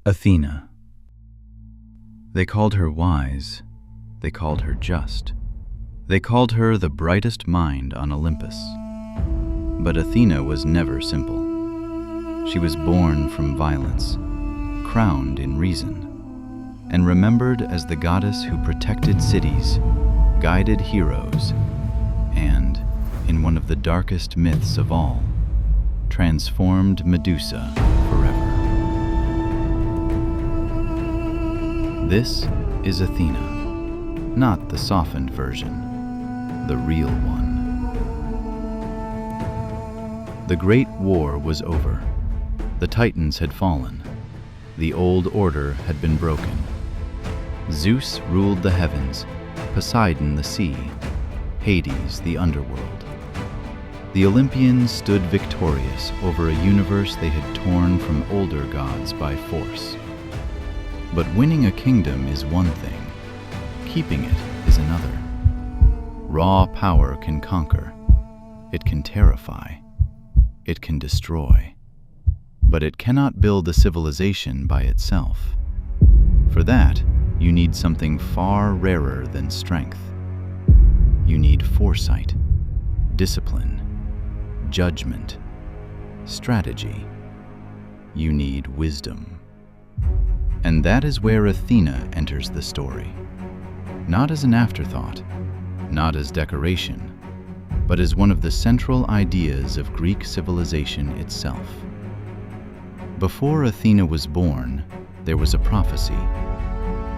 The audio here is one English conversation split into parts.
Athena. They called her wise, they called her just, they called her the brightest mind on Olympus. But Athena was never simple. She was born from violence, crowned in reason, and remembered as the goddess who protected cities, guided heroes, and, in one of the darkest myths of all, transformed Medusa forever. This is Athena, not the softened version, the real one. The Great War was over. The Titans had fallen. The old order had been broken. Zeus ruled the heavens, Poseidon the sea, Hades the underworld. The Olympians stood victorious over a universe they had torn from older gods by force. But winning a kingdom is one thing, keeping it is another. Raw power can conquer, it can terrify, it can destroy, but it cannot build a civilization by itself. For that, you need something far rarer than strength. You need foresight, discipline, judgment, strategy. You need wisdom. And that is where Athena enters the story. Not as an afterthought, not as decoration, but as one of the central ideas of Greek civilization itself. Before Athena was born, there was a prophecy,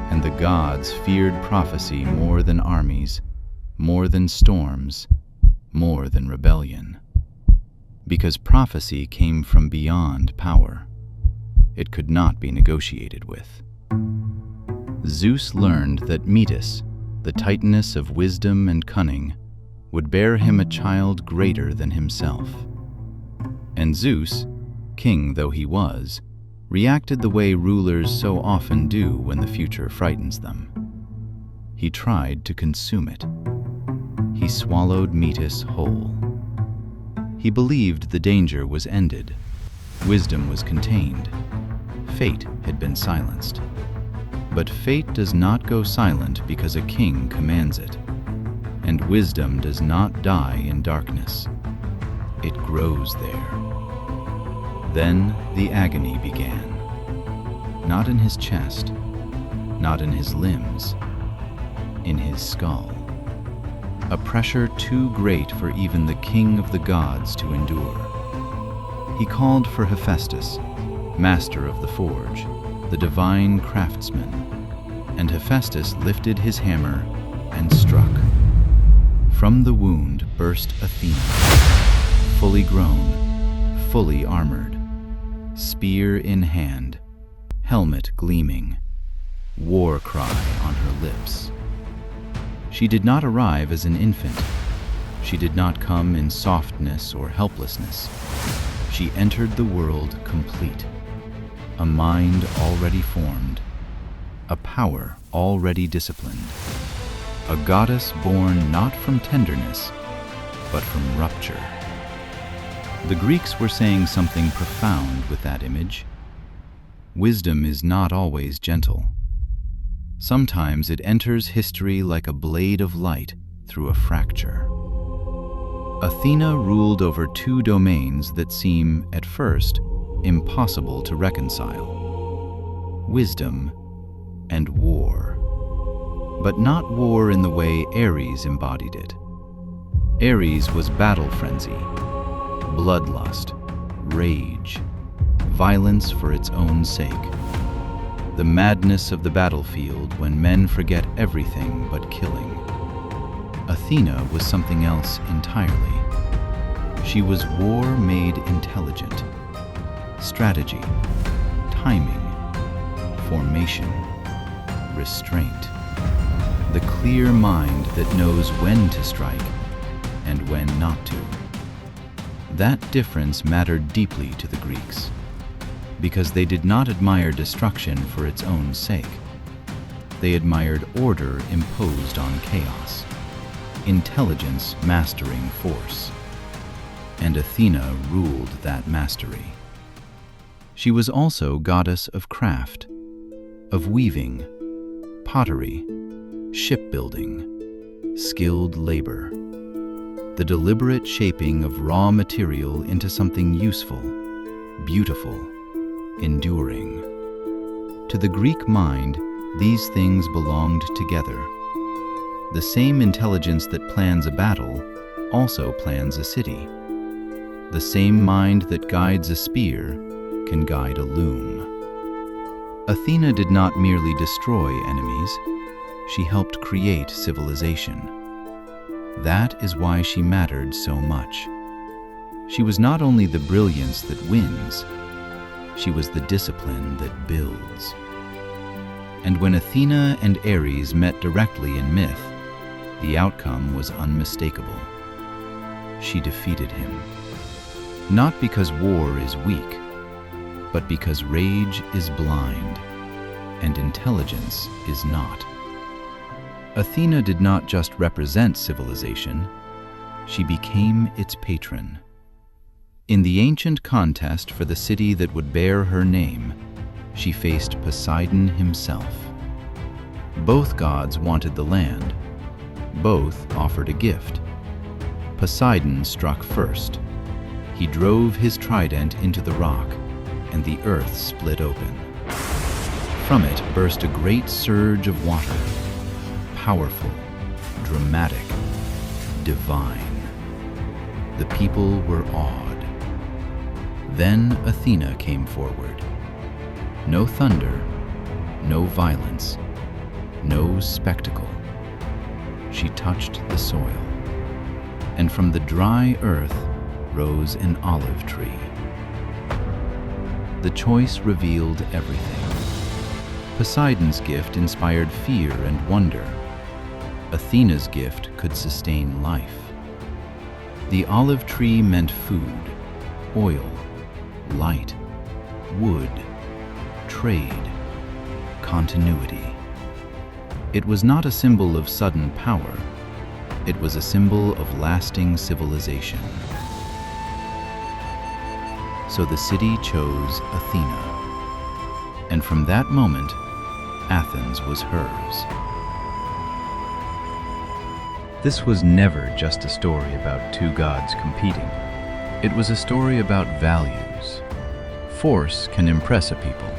and the gods feared prophecy more than armies, more than storms, more than rebellion. Because prophecy came from beyond power. It could not be negotiated with. Zeus learned that Medusa, the Titaness of wisdom and cunning, would bear him a child greater than himself. And Zeus, king though he was, reacted the way rulers so often do when the future frightens them. He tried to consume it. He swallowed Medusa whole. He believed the danger was ended. Wisdom was contained. Fate had been silenced. But fate does not go silent because a king commands it. And wisdom does not die in darkness. It grows there. Then the agony began. Not in his chest, not in his limbs, in his skull. A pressure too great for even the king of the gods to endure. He called for Hephaestus, master of the forge, the divine craftsman, and Hephaestus lifted his hammer and struck. From the wound burst Athena, fully grown, fully armored, spear in hand, helmet gleaming, war cry on her lips. She did not arrive as an infant. She did not come in softness or helplessness. She entered the world complete. A mind already formed, a power already disciplined, a goddess born not from tenderness, but from rupture. The Greeks were saying something profound with that image. Wisdom is not always gentle. Sometimes it enters history like a blade of light through a fracture. Athena ruled over two domains that seem, at first, impossible to reconcile: wisdom and war. But not war in the way Ares embodied it. Ares was battle frenzy, bloodlust, rage, violence for its own sake. The madness of the battlefield when men forget everything but killing. Athena was something else entirely. She was war made intelligent. Strategy, timing, formation, restraint. The clear mind that knows when to strike and when not to. That difference mattered deeply to the Greeks, because they did not admire destruction for its own sake. They admired order imposed on chaos, intelligence mastering force. And Athena ruled that mastery. She was also goddess of craft, of weaving, pottery, shipbuilding, skilled labor, the deliberate shaping of raw material into something useful, beautiful, enduring. To the Greek mind, these things belonged together. The same intelligence that plans a battle also plans a city. The same mind that guides a spear can guide a loom. Athena did not merely destroy enemies, she helped create civilization. That is why she mattered so much. She was not only the brilliance that wins, she was the discipline that builds. And when Athena and Ares met directly in myth, the outcome was unmistakable. She defeated him. Not because war is weak, but because rage is blind, and intelligence is not. Athena did not just represent civilization, she became its patron. In the ancient contest for the city that would bear her name, she faced Poseidon himself. Both gods wanted the land. Both offered a gift. Poseidon struck first. He drove his trident into the rock, and the earth split open. From it burst a great surge of water, powerful, dramatic, divine. The people were awed. Then Athena came forward. No thunder, no violence, no spectacle. She touched the soil, and from the dry earth rose an olive tree. The choice revealed everything. Poseidon's gift inspired fear and wonder. Athena's gift could sustain life. The olive tree meant food, oil, light, wood, trade, continuity. It was not a symbol of sudden power. It was a symbol of lasting civilization. So the city chose Athena, and from that moment, Athens was hers. This was never just a story about two gods competing. It was a story about values. Force can impress a people.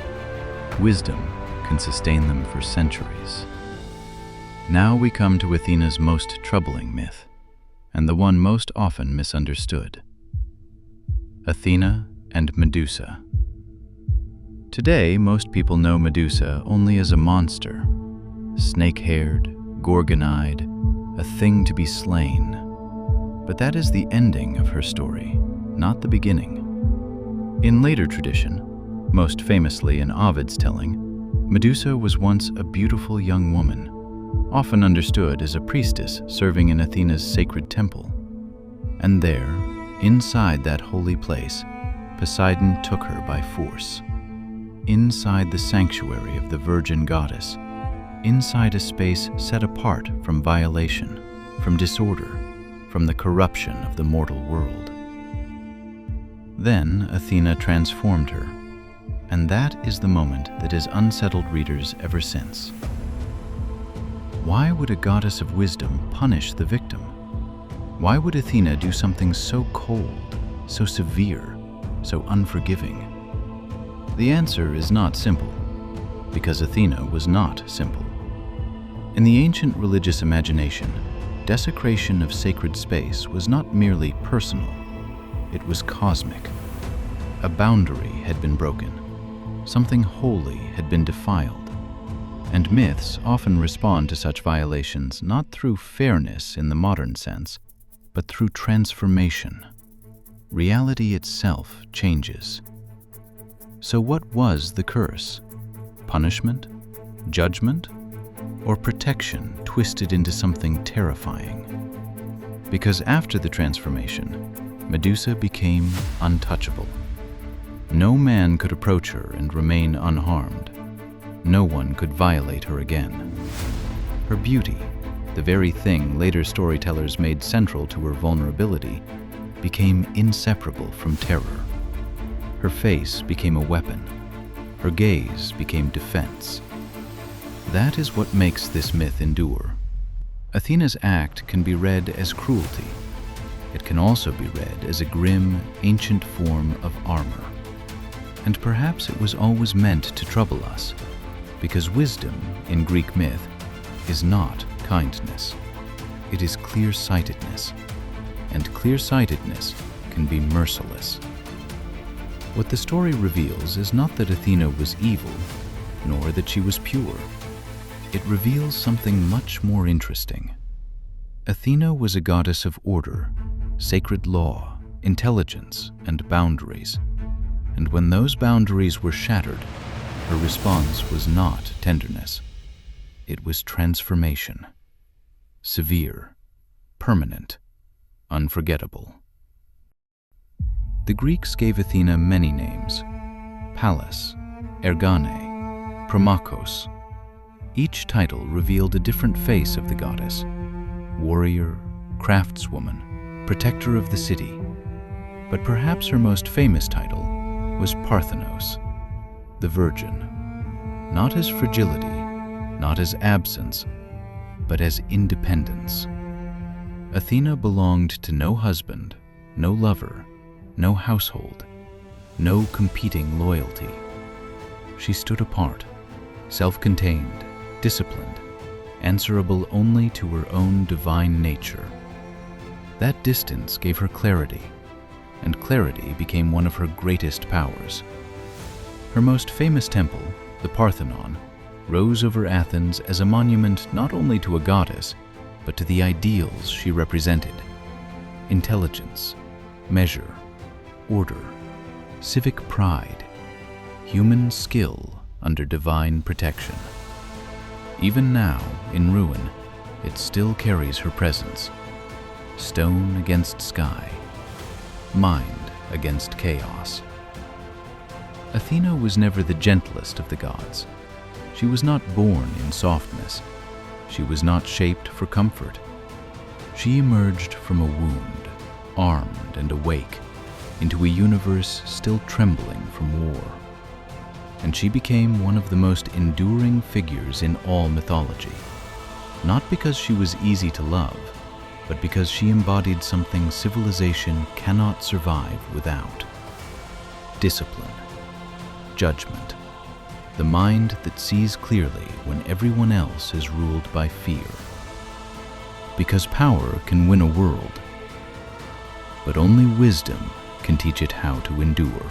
Wisdom can sustain them for centuries. Now we come to Athena's most troubling myth, and the one most often misunderstood. Athena and Medusa. Today, most people know Medusa only as a monster, snake-haired, gorgon-eyed, a thing to be slain. But that is the ending of her story, not the beginning. In later tradition, most famously in Ovid's telling, Medusa was once a beautiful young woman, often understood as a priestess serving in Athena's sacred temple. And there, inside that holy place, Poseidon took her by force. Inside the sanctuary of the virgin goddess, inside a space set apart from violation, from disorder, from the corruption of the mortal world. Then Athena transformed her, and that is the moment that has unsettled readers ever since. Why would a goddess of wisdom punish the victim? Why would Athena do something so cold, so severe, so unforgiving? The answer is not simple, because Athena was not simple. In the ancient religious imagination, desecration of sacred space was not merely personal, it was cosmic. A boundary had been broken, something holy had been defiled. And myths often respond to such violations not through fairness in the modern sense, but through transformation. Reality itself changes. So what was the curse? Punishment? Judgment? Or protection twisted into something terrifying? Because after the transformation, Medusa became untouchable. No man could approach her and remain unharmed. No one could violate her again. Her beauty, the very thing later storytellers made central to her vulnerability, became inseparable from terror. Her face became a weapon. Her gaze became defense. That is what makes this myth endure. Athena's act can be read as cruelty. It can also be read as a grim, ancient form of armor. And perhaps it was always meant to trouble us, because wisdom in Greek myth is not kindness. It is clear-sightedness, and clear-sightedness can be merciless. What the story reveals is not that Athena was evil, nor that she was pure. It reveals something much more interesting. Athena was a goddess of order, sacred law, intelligence, and boundaries. And when those boundaries were shattered, her response was not tenderness. It was transformation. Severe, permanent, unforgettable. The Greeks gave Athena many names: Pallas, Ergane, Promachos. Each title revealed a different face of the goddess: warrior, craftswoman, protector of the city. But perhaps her most famous title was Parthenos, the virgin, not as fragility, not as absence, but as independence. Athena belonged to no husband, no lover, no household, no competing loyalty. She stood apart, self-contained, disciplined, answerable only to her own divine nature. That distance gave her clarity, and clarity became one of her greatest powers. Her most famous temple, the Parthenon, rose over Athens as a monument not only to a goddess, but to the ideals she represented: intelligence, measure, order, civic pride, human skill under divine protection. Even now, in ruin, it still carries her presence. Stone against sky, mind against chaos. Athena was never the gentlest of the gods. She was not born in softness. She was not shaped for comfort. She emerged from a wound, armed and awake, into a universe still trembling from war. And she became one of the most enduring figures in all mythology, not because she was easy to love, but because she embodied something civilization cannot survive without: discipline, judgment, the mind that sees clearly when everyone else is ruled by fear. Because power can win a world, but only wisdom can teach it how to endure.